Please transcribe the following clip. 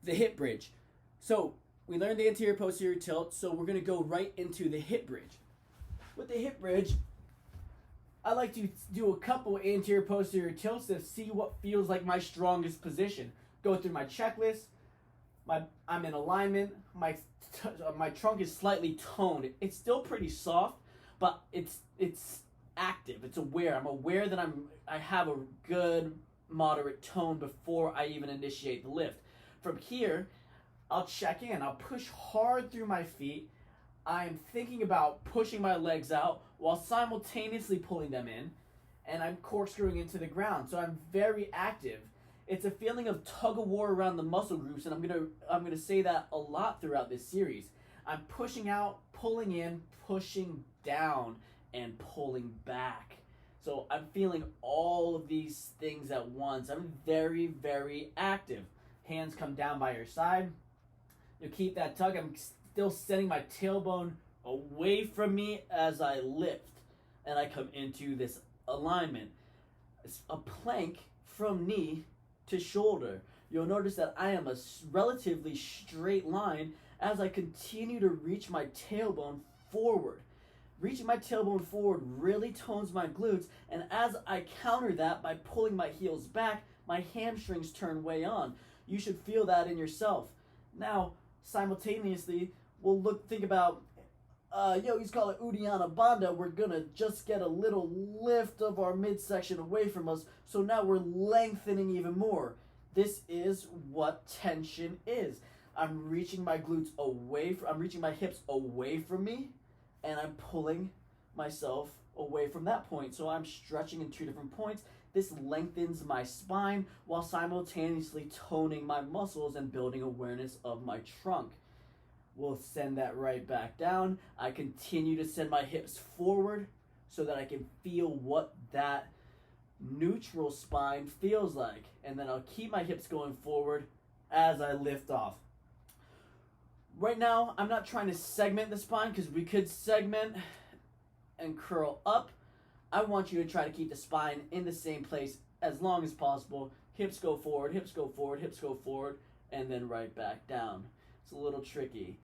the hip bridge. So we learned the anterior posterior tilt, so we're going to go right into the hip bridge. With the hip bridge, I like to do a couple anterior posterior tilts to see what feels like my strongest position. Go through my checklist. I'm in alignment. My trunk is slightly toned. It's still pretty soft, but it's active. It's aware. I'm aware that I have a good moderate tone before I even initiate the lift. From here, I'll check in. I'll push hard through my feet. I'm thinking about pushing my legs out while simultaneously pulling them in, and I'm corkscrewing into the ground. So I'm very active. It's a feeling of tug of war around the muscle groups, and I'm gonna say that a lot throughout this series. I'm pushing out, pulling in, pushing down, and pulling back. So I'm feeling all of these things at once. I'm very, very active. Hands come down by your side. You keep that tug. I'm still sending my tailbone away from me as I lift, and I come into this alignment. It's a plank from knee to shoulder. You'll notice that I am a relatively straight line as I continue to reach my tailbone forward. Reaching my tailbone forward really tones my glutes, and as I counter that by pulling my heels back, my hamstrings turn way on. You should feel that in yourself. Now, simultaneously, we'll think about yogis call it Uddiyana Bandha. We're gonna just get a little lift of our midsection away from us, so now we're lengthening even more. This is what tension is. I'm reaching my glutes I'm reaching my hips away from me, and I'm pulling myself away from that point. So I'm stretching in two different points. This lengthens my spine while simultaneously toning my muscles and building awareness of my trunk. We'll send that right back down. I continue to send my hips forward so that I can feel what that neutral spine feels like. And then I'll keep my hips going forward as I lift off. Right now, I'm not trying to segment the spine because we could segment and curl up. I want you to try to keep the spine in the same place as long as possible. Hips go forward, hips go forward, hips go forward, and then right back down. It's a little tricky.